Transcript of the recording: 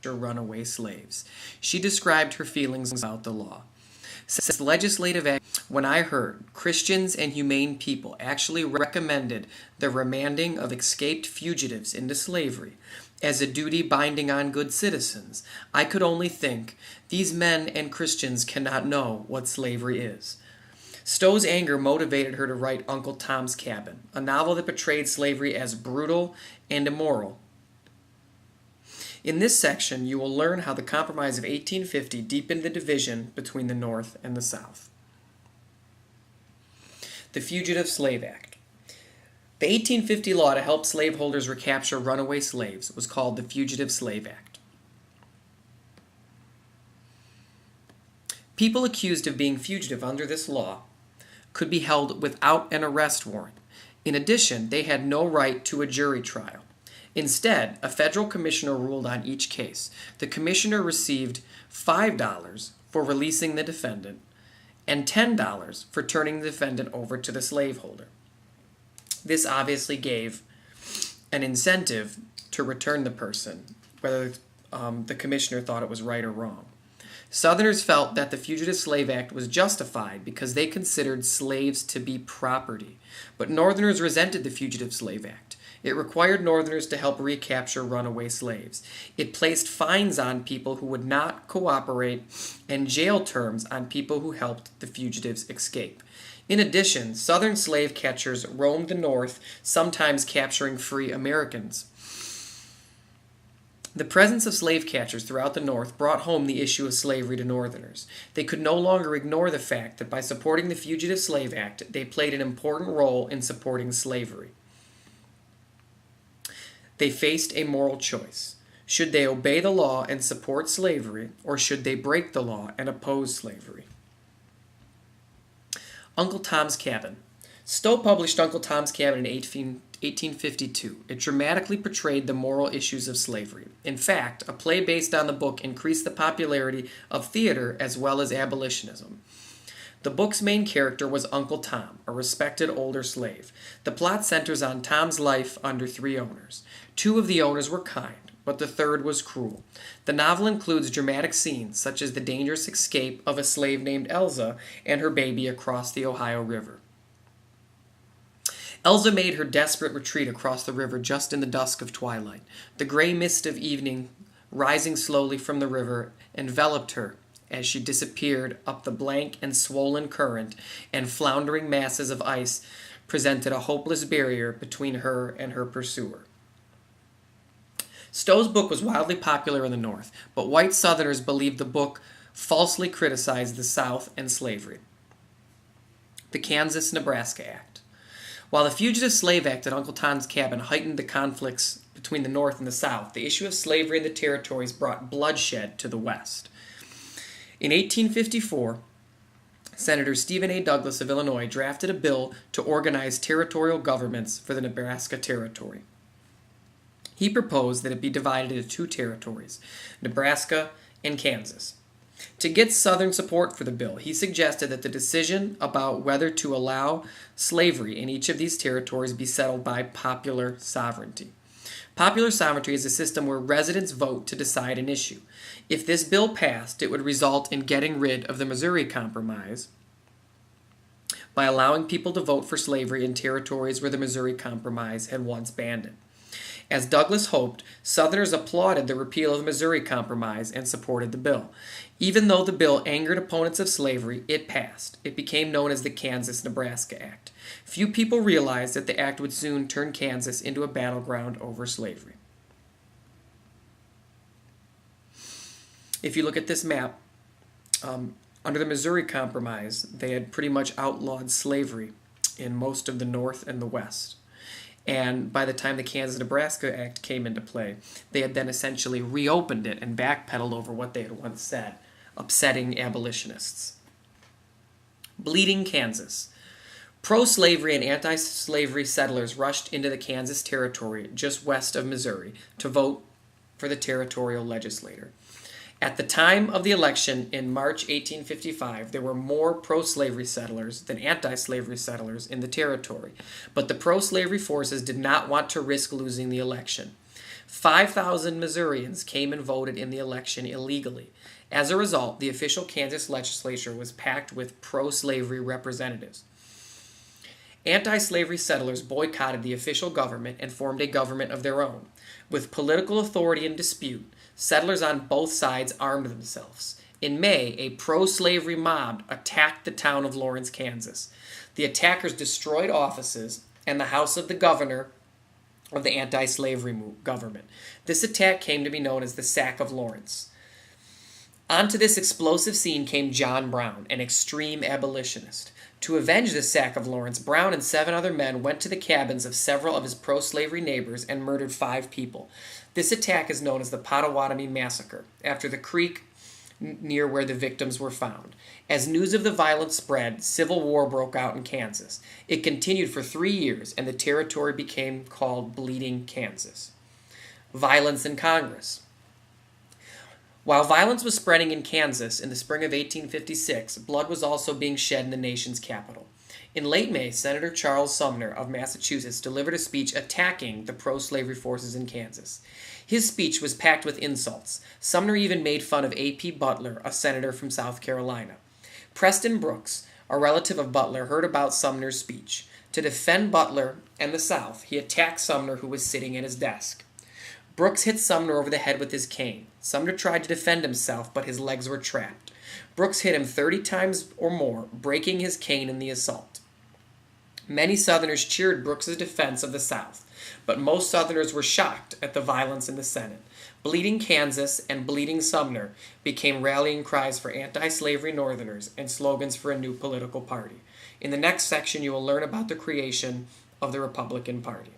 runaway slaves. She described her feelings about the law. Says legislative act, when I heard Christians and humane people actually recommended the remanding of escaped fugitives into slavery as a duty binding on good citizens, I could only think, these men and Christians cannot know what slavery is. Stowe's anger motivated her to write Uncle Tom's Cabin, a novel that portrayed slavery as brutal and immoral. In this section, you will learn how the Compromise of 1850 deepened the division between the North and the South. The Fugitive Slave Act. The 1850 law to help slaveholders recapture runaway slaves was called the Fugitive Slave Act. People accused of being fugitive under this law could be held without an arrest warrant. In addition, they had no right to a jury trial. Instead, a federal commissioner ruled on each case. The commissioner received $5 for releasing the defendant and $10 for turning the defendant over to the slaveholder. This obviously gave an incentive to return the person, whether the commissioner thought it was right or wrong. Southerners felt that the Fugitive Slave Act was justified because they considered slaves to be property, but Northerners resented the Fugitive Slave Act. It required Northerners to help recapture runaway slaves. It placed fines on people who would not cooperate and jail terms on people who helped the fugitives escape. In addition, Southern slave catchers roamed the North, sometimes capturing free Americans. The presence of slave catchers throughout the North brought home the issue of slavery to Northerners. They could no longer ignore the fact that by supporting the Fugitive Slave Act, they played an important role in supporting slavery. They faced a moral choice. Should they obey the law and support slavery, or should they break the law and oppose slavery? Uncle Tom's Cabin. Stowe published Uncle Tom's Cabin in 1852. It dramatically portrayed the moral issues of slavery. In fact, a play based on the book increased the popularity of theater as well as abolitionism. The book's main character was Uncle Tom, a respected older slave. The plot centers on Tom's life under three owners. Two of the owners were kind, but the third was cruel. The novel includes dramatic scenes, such as the dangerous escape of a slave named Elza and her baby across the Ohio River. Elza made her desperate retreat across the river just in the dusk of twilight. The gray mist of evening, rising slowly from the river, enveloped her as she disappeared up the blank and swollen current, and floundering masses of ice presented a hopeless barrier between her and her pursuer. Stowe's book was wildly popular in the North, but white Southerners believed the book falsely criticized the South and slavery. The Kansas-Nebraska Act. While the Fugitive Slave Act at Uncle Tom's Cabin heightened the conflicts between the North and the South, the issue of slavery in the territories brought bloodshed to the West. In 1854, Senator Stephen A. Douglas of Illinois drafted a bill to organize territorial governments for the Nebraska Territory. He proposed that it be divided into two territories, Nebraska and Kansas. To get Southern support for the bill, he suggested that the decision about whether to allow slavery in each of these territories be settled by popular sovereignty. Popular sovereignty is a system where residents vote to decide an issue. If this bill passed, it would result in getting rid of the Missouri Compromise by allowing people to vote for slavery in territories where the Missouri Compromise had once banned it. As Douglas hoped, Southerners applauded the repeal of the Missouri Compromise and supported the bill. Even though the bill angered opponents of slavery, it passed. It became known as the Kansas-Nebraska Act. Few people realized that the act would soon turn Kansas into a battleground over slavery. If you look at this map, under the Missouri Compromise, they had pretty much outlawed slavery in most of the North and the West. And by the time the Kansas-Nebraska Act came into play, they had then essentially reopened it and backpedaled over what they had once said, upsetting abolitionists. Bleeding Kansas. Pro-slavery and anti-slavery settlers rushed into the Kansas Territory just west of Missouri to vote for the territorial legislature. At the time of the election in March 1855, there were more pro-slavery settlers than anti-slavery settlers in the territory, but the pro-slavery forces did not want to risk losing the election. 5,000 Missourians came and voted in the election illegally. As a result, the official Kansas legislature was packed with pro-slavery representatives. Anti-slavery settlers boycotted the official government and formed a government of their own. With political authority in dispute, settlers on both sides armed themselves. In May, a pro-slavery mob attacked the town of Lawrence, Kansas. The attackers destroyed offices and the house of the governor of the anti-slavery government. This attack came to be known as the Sack of Lawrence. Onto this explosive scene came John Brown, an extreme abolitionist. To avenge the sack of Lawrence, Brown and 7 other men went to the cabins of several of his pro-slavery neighbors and murdered 5 people. This attack is known as the Pottawatomie Massacre, after the creek near where the victims were found. As news of the violence spread, civil war broke out in Kansas. It continued for 3 years, and the territory became called Bleeding Kansas. Violence in Congress. While violence was spreading in Kansas in the spring of 1856, blood was also being shed in the nation's capital. In late May, Senator Charles Sumner of Massachusetts delivered a speech attacking the pro-slavery forces in Kansas. His speech was packed with insults. Sumner even made fun of A.P. Butler, a senator from South Carolina. Preston Brooks, a relative of Butler, heard about Sumner's speech. To defend Butler and the South, he attacked Sumner, who was sitting at his desk. Brooks hit Sumner over the head with his cane. Sumner tried to defend himself, but his legs were trapped. Brooks hit him 30 times or more, breaking his cane in the assault. Many Southerners cheered Brooks's defense of the South, but most Southerners were shocked at the violence in the Senate. Bleeding Kansas and Bleeding Sumner became rallying cries for anti-slavery Northerners and slogans for a new political party. In the next section, you will learn about the creation of the Republican Party.